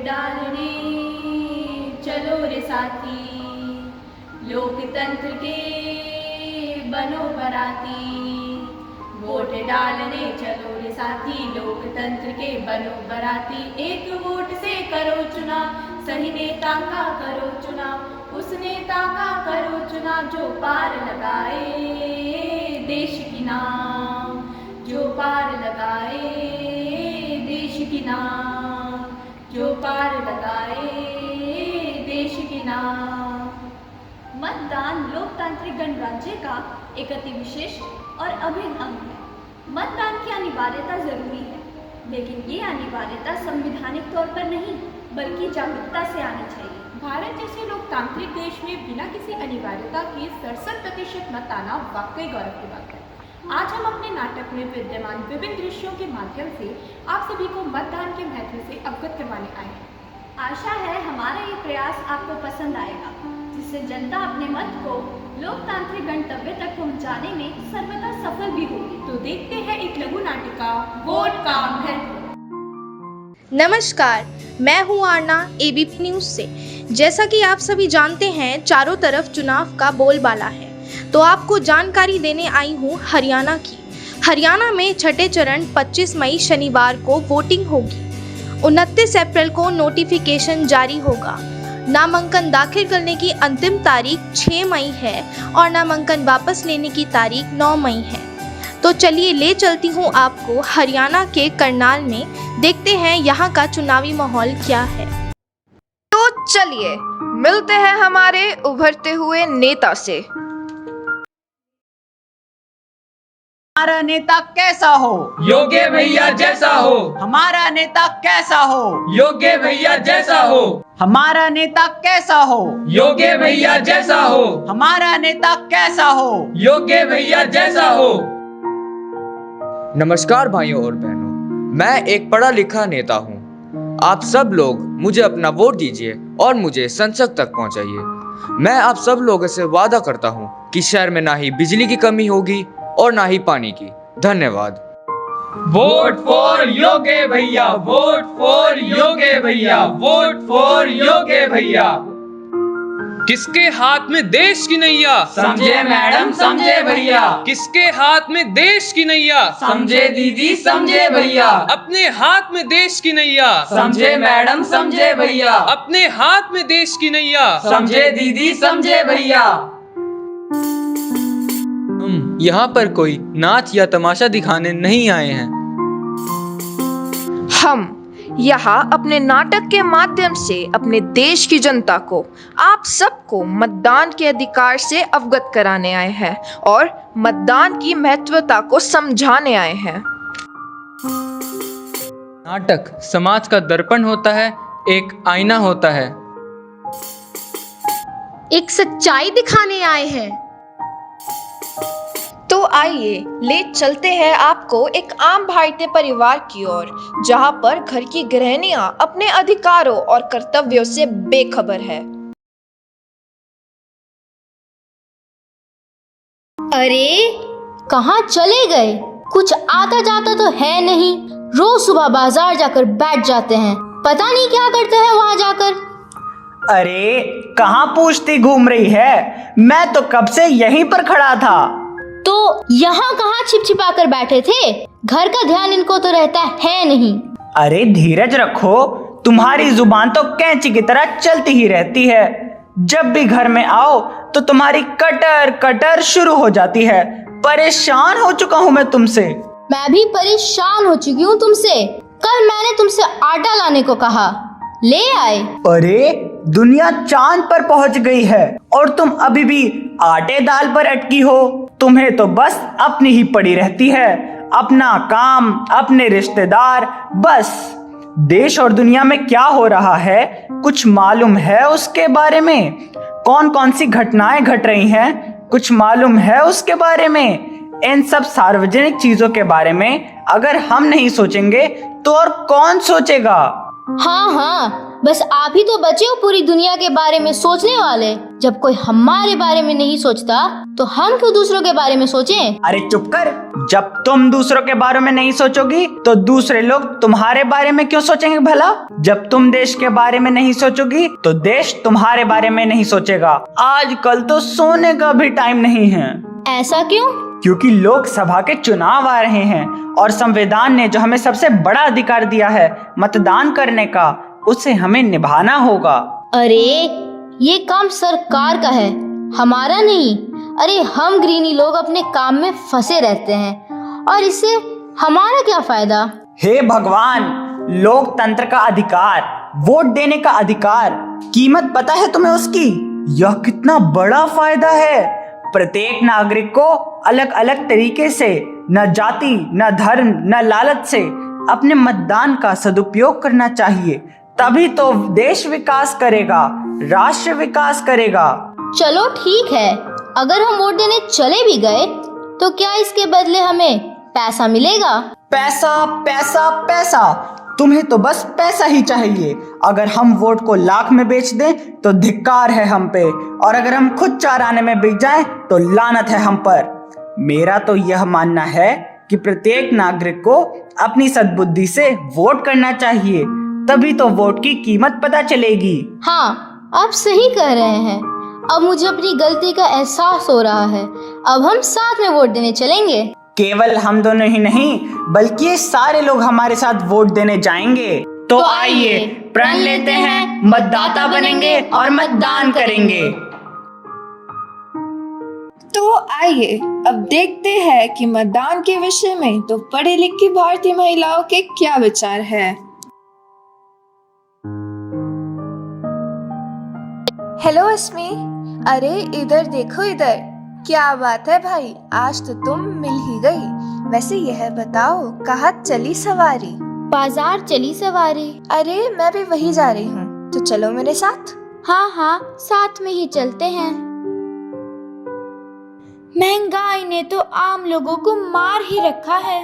डालने चलो रे साथी, लोकतंत्र के बनो बराती। वोट डालने चलो रे साथी, लोकतंत्र के बनो बराती। एक वोट से करो चुनाव, सही नेता का करो चुनाव, उस नेता का करो चुनाव जो पार लगाए देश की नाव, जो पार लगाए देश की नाव, जो पार लगाए देश की नाव। मतदान लोकतांत्रिक गणराज्य का एक अति विशेष और अभिन्न अंग है। मतदान की अनिवार्यता जरूरी है, लेकिन ये अनिवार्यता संवैधानिक तौर पर नहीं बल्कि जागरूकता से आनी चाहिए। भारत जैसे लोकतांत्रिक देश में बिना किसी अनिवार्यता के 67% मत आना वाकई गौरव की बात है। आज हम अपने नाटक में विद्यमान विभिन्न दृश्यों के माध्यम से आप सभी को मतदान के महत्व से अवगत करवाने आए हैं। आशा है हमारा ये प्रयास आपको पसंद आएगा, जिससे जनता अपने मत को लोकतांत्रिक गंतव्य तक पहुंचाने में सर्वदा सफल भी होगी। तो देखते हैं एक लघु नाटिका वोट का महत्व। नमस्कार, मैं हूं आरना एबीपी न्यूज से। जैसा कि आप सभी जानते हैं, चारों तरफ चुनाव का बोलबाला है, तो आपको जानकारी देने आई हूं हरियाणा की। हरियाणा में छठे चरण 25 मई शनिवार को वोटिंग होगी। 29 अप्रैल को नोटिफिकेशन जारी होगा। नामांकन दाखिल करने की अंतिम तारीख 6 मई है और नामांकन वापस लेने की तारीख 9 मई है। तो चलिए ले चलती हूँ आपको हरियाणा के करनाल में, देखते हैं यहाँ का चुनावी माहौल क्या है। तो चलिए मिलते हैं हमारे उभरते हुए नेता से। हमारा नेता कैसा हो? योग्य भैया जैसा हो। हमारा नेता कैसा हो? योग्य भैया जैसा हो। हमारा नेता कैसा हो? योग्य भैया जैसा हो। हमारा नेता कैसा हो? योग्य भैया जैसा हो। नमस्कार भाइयों और बहनों, मैं एक पढ़ा लिखा नेता हूँ। आप सब लोग मुझे अपना वोट दीजिए और मुझे संसद तक पहुँचाइए। मैं आप सब लोगों से वादा करता हूँ कि शहर में ना ही बिजली की कमी होगी और ना ही पानी की। धन्यवाद। वोट फॉर योग्य भैया, वोट फॉर योग्य भैया, वोट फॉर योग्य भैया। किसके हाथ में देश की नैया? समझे मैडम, समझे भैया। किसके हाथ में देश की नैया? समझे दीदी, समझे भैया। अपने हाथ में देश की नैया। समझे मैडम, समझे भैया। अपने हाथ में देश की नैया। समझे दीदी, समझे भैया। हम यहाँ पर कोई नाच या तमाशा दिखाने नहीं आए हैं। हम यहाँ अपने नाटक के माध्यम से अपने देश की जनता को, आप सबको मतदान के अधिकार से अवगत कराने आए हैं और मतदान की महत्वता को समझाने आए हैं। नाटक समाज का दर्पण होता है, एक आईना होता है। एक सच्चाई दिखाने आए हैं। तो आइए ले चलते हैं आपको एक आम भारतीय परिवार की ओर, जहां पर घर की गृहिणियां अपने अधिकारों और कर्तव्यों से बेखबर है। अरे कहाँ चले गए? कुछ आता जाता तो है नहीं। रोज सुबह बाजार जाकर बैठ जाते हैं, पता नहीं क्या करते हैं वहाँ जाकर। अरे कहाँ पूछती घूम रही है? मैं तो कब से यहीं पर खड़ा था। तो यहाँ कहाँ छिपछिपा कर बैठे थे? घर का ध्यान इनको तो रहता है नहीं। अरे धीरज रखो, तुम्हारी जुबान तो कैंची की तरह चलती ही रहती है। जब भी घर में आओ तो तुम्हारी कटर कटर शुरू हो जाती है। परेशान हो चुका हूँ मैं तुमसे। मैं भी परेशान हो चुकी हूँ तुमसे। कल मैंने तुमसे आटा लाने को कहा, ले आए। अरे दुनिया चांद पर पहुंच गई है और तुम अभी भी आटे दाल पर अटकी हो। तुम्हें तो बस अपनी ही पड़ी रहती है, अपना काम, अपने रिश्तेदार। बस देश और दुनिया में क्या हो रहा है कुछ मालूम है उसके बारे में? कौन कौन सी घटनाएं घट रही हैं कुछ मालूम है उसके बारे में? इन सब सार्वजनिक चीजों के बारे में अगर हम नहीं सोचेंगे तो और कौन सोचेगा? हाँ हाँ, बस आप ही तो बचे हो पूरी दुनिया के बारे में सोचने वाले। जब कोई हमारे बारे में नहीं सोचता तो हम क्यों दूसरों के बारे में सोचें? अरे चुप कर। जब तुम दूसरों के बारे में नहीं सोचोगी तो दूसरे लोग तुम्हारे बारे में क्यों सोचेंगे भला? जब तुम देश के बारे में नहीं सोचोगी तो देश तुम्हारे बारे में नहीं सोचेगा। आजकल तो सोने का भी टाइम नहीं है। ऐसा क्यों? क्योंकि लोकसभा के चुनाव आ रहे हैं और संविधान ने जो हमें सबसे बड़ा अधिकार दिया है मतदान करने का, उसे हमें निभाना होगा। अरे ये काम सरकार का है, हमारा नहीं। अरे हम ग्रीनी लोग अपने काम में फंसे रहते हैं और इससे हमारा क्या फायदा? हे भगवान, लोकतंत्र का अधिकार, वोट देने का अधिकार, कीमत पता है तुम्हें उसकी? यह कितना बड़ा फायदा है। प्रत्येक नागरिक को अलग अलग तरीके से, न जाति, न धर्म, न लालच से अपने मतदान का सदुपयोग करना चाहिए। तभी तो देश विकास करेगा, राष्ट्र विकास करेगा। चलो ठीक है, अगर हम वोट देने चले भी गए तो क्या इसके बदले हमें पैसा मिलेगा? पैसा पैसा पैसा, तुम्हें तो बस पैसा ही चाहिए। अगर हम वोट को लाख में बेच दें तो धिक्कार है हम पे, और अगर हम खुद 4 आने में बिक जाएं तो लानत है हम पर। मेरा तो यह मानना है कि प्रत्येक नागरिक को अपनी सद्बुद्धि से वोट करना चाहिए, तभी तो वोट की कीमत पता चलेगी। हाँ, आप सही कह रहे हैं। अब मुझे अपनी गलती का एहसास हो रहा है। अब हम साथ में वोट देने चलेंगे। केवल हम दोनों ही नहीं, बल्कि ये सारे लोग हमारे साथ वोट देने जाएंगे। तो आइए प्रण लेते हैं, मतदाता बनेंगे और मतदान करेंगे। तो आइए अब देखते हैं कि मतदान के विषय में तो पढ़ी लिखी भारतीय महिलाओं के क्या विचार है। हेलो अस्मी, अरे इधर देखो इधर। क्या बात है भाई, आज तो तुम मिल ही गई। वैसे यह बताओ, कहाँ चली सवारी? बाजार चली सवारी। अरे मैं भी वही जा रही हूँ, तो चलो मेरे साथ। हाँ हाँ, साथ में ही चलते हैं। महंगाई ने तो आम लोगों को मार ही रखा है।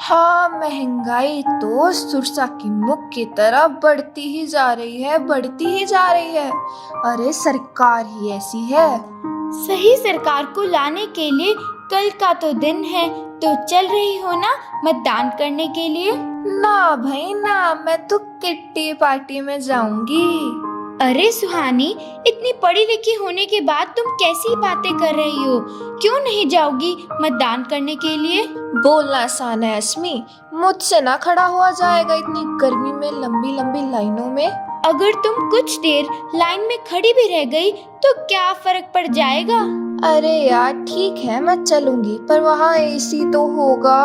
हाँ, महंगाई तो सुरसा की मुख की तरह बढ़ती ही जा रही है, बढ़ती ही जा रही है। अरे सरकार ही ऐसी है। सही सरकार को लाने के लिए कल का तो दिन है, तो चल रही हो ना मतदान करने के लिए? ना भाई ना, मैं तो किट्टी पार्टी में जाऊंगी। अरे सुहानी, इतनी पढ़ी लिखी होने के बाद तुम कैसी बातें कर रही हो? क्यों नहीं जाओगी मतदान करने के लिए? बोलना आसान है अस्मी, मुझसे ना खड़ा हुआ जाएगा इतनी गर्मी में लंबी लंबी लाइनों में। अगर तुम कुछ देर लाइन में खड़ी भी रह गई तो क्या फर्क पड़ जाएगा? अरे यार ठीक है, मैं चलूंगी, पर वहाँ एसी तो होगा।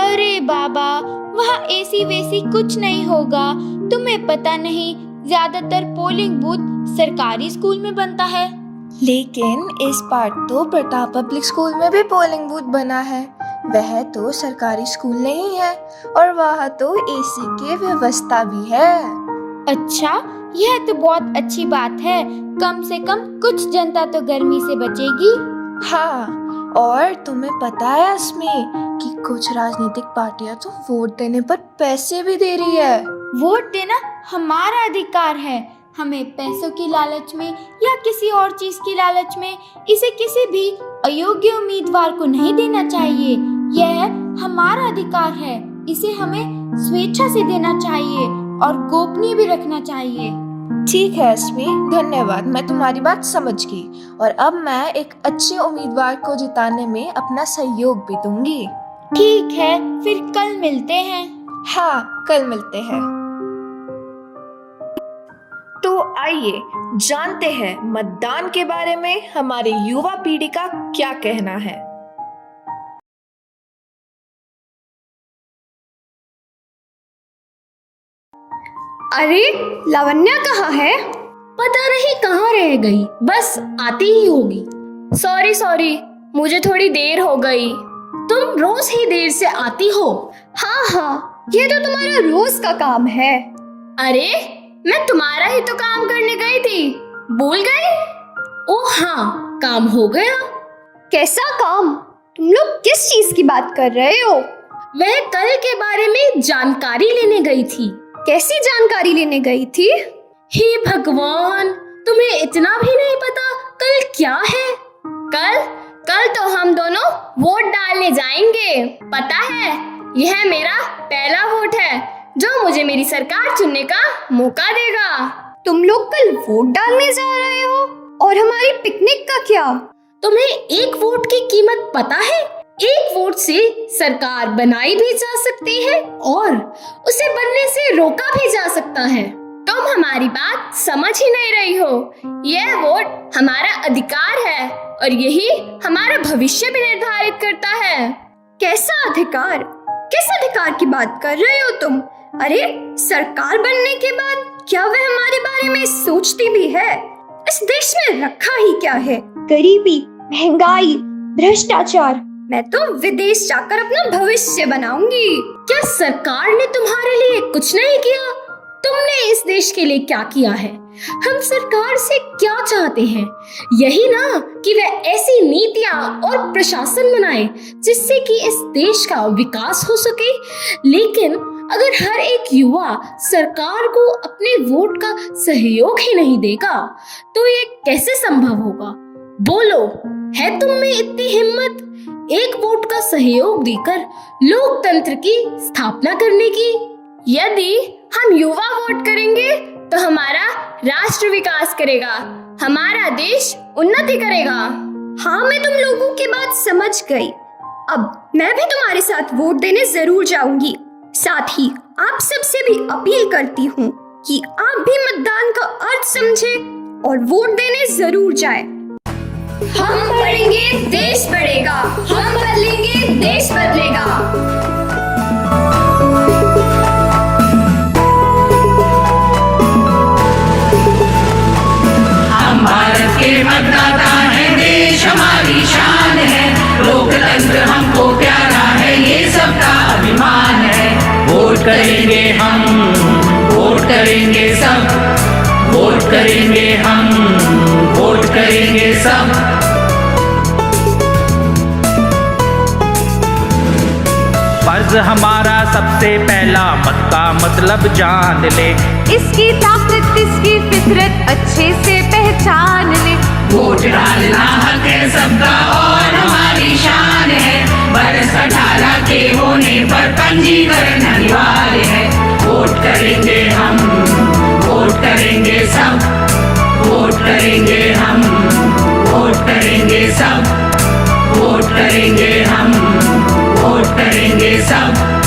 अरे बाबा, वहाँ एसी वेसी कुछ नहीं होगा। तुम्हें पता नहीं, ज्यादातर पोलिंग बूथ सरकारी स्कूल में बनता है। लेकिन इस बार तो प्रताप पब्लिक स्कूल में भी पोलिंग बूथ बना है। वह तो सरकारी स्कूल नहीं है और वहाँ तो एसी की व्यवस्था भी है। अच्छा, यह तो बहुत अच्छी बात है। कम से कम कुछ जनता तो गर्मी से बचेगी। हाँ, और तुम्हें पता है अस्मी कि कुछ राजनीतिक पार्टियां तो वोट देने पर पैसे भी दे रही है। वोट देना हमारा अधिकार है। हमें पैसों की लालच में या किसी और चीज की लालच में इसे किसी भी अयोग्य उम्मीदवार को नहीं देना चाहिए। यह हमारा अधिकार है, इसे हमें स्वेच्छा से देना चाहिए और गोपनीय भी रखना चाहिए। ठीक है अस्मी, धन्यवाद, मैं तुम्हारी बात समझ गई और अब मैं एक अच्छे उम्मीदवार को जिताने में अपना सहयोग भी दूंगी। ठीक है, फिर कल मिलते हैं। हाँ, कल मिलते हैं। तो आइए जानते हैं मतदान के बारे में हमारे युवा पीढ़ी का क्या कहना है। अरे लावण्या कहाँ है? पता नहीं कहाँ रह गई, बस आती ही होगी। सॉरी, मुझे थोड़ी देर हो गई। तुम रोज ही देर से आती हो। हाँ, ये तो तुम्हारा रोज का काम है। अरे मैं तुम्हारा ही तो काम करने गई थी, भूल गई? ओह हाँ, काम हो गया। कैसा काम? तुम लोग किस चीज की बात कर रहे हो? वह कल के बारे में जानकारी लेने गई थी। कैसी जानकारी लेने गई थी? हे भगवान, तुम्हें इतना भी नहीं पता कल क्या है? कल तो हम दोनों वोट डालने जाएंगे। पता है, यह मेरा पहला वोट है जो मुझे मेरी सरकार चुनने का मौका देगा। तुम लोग कल वोट डालने जा रहे हो और हमारी पिकनिक का क्या? तुम्हें एक वोट की कीमत पता है? एक वोट से सरकार बनाई भी जा सकती है और उसे बनने से रोका भी जा सकता है। तुम हमारी बात समझ ही नहीं रही हो। यह वोट हमारा अधिकार है और यही हमारा भविष्य भी निर्धारित करता है। कैसा अधिकार? किस अधिकार की बात कर रहे हो तुम? अरे, सरकार बनने के बाद क्या वह हमारे बारे में सोचती भी है? इस देश में रखा ही क्या है? गरीबी, महंगाई, भ्रष्टाचार। मैं तो विदेश जाकर अपना भविष्य बनाऊंगी। क्या सरकार ने तुम्हारे लिए कुछ नहीं किया? तुमने इस देश के लिए क्या किया है? हम सरकार से क्या चाहते हैं? यही ना कि वह ऐसी नीतियां और प्रशासन बनाए जिससे कि इस देश का विकास हो सके। लेकिन अगर हर एक युवा सरकार को अपने वोट का सहयोग ही नहीं देगा तो ये कैसे संभव होगा? बोलो, है तुम में इतनी हिम्मत एक वोट का सहयोग देकर लोकतंत्र की स्थापना करने की? यदि हम युवा वोट करेंगे तो हमारा राष्ट्र विकास करेगा, हमारा देश उन्नति करेगा। हाँ, मैं तुम लोगों की बात समझ गई। अब मैं भी तुम्हारे साथ वोट देने जरूर जाऊंगी। साथ ही आप सबसे भी अपील करती हूँ कि आप भी मतदान का अर्थ समझें और वोट देने जरूर जाएं। हम पढ़ेंगे, देश बढ़ेगा। हम बदलेंगे, देश बदलेगा। भारत के मतदाता है, देश हमारी शान है। लोकतंत्र हमको प्यारा है, ये सबका अभिमान है। वोट करेंगे हम, वोट करेंगे सब, वोट करेंगे हम, वोट करेंगे सब। फर्ज हमारा सबसे पहला मत का मतलब जान ले। इसकी ताकत, इसकी फितरत अच्छे से पहचान ले। वोट डालना हक है सबका और हमारी शान है। बरस 18 के होने पर पंजीकरण अनिवार्य है। वोट करेंगे हम, वोट करेंगे सब, वोट करेंगे हम, वोट करेंगे सब, वोट करेंगे हम, वोट करेंगे सब।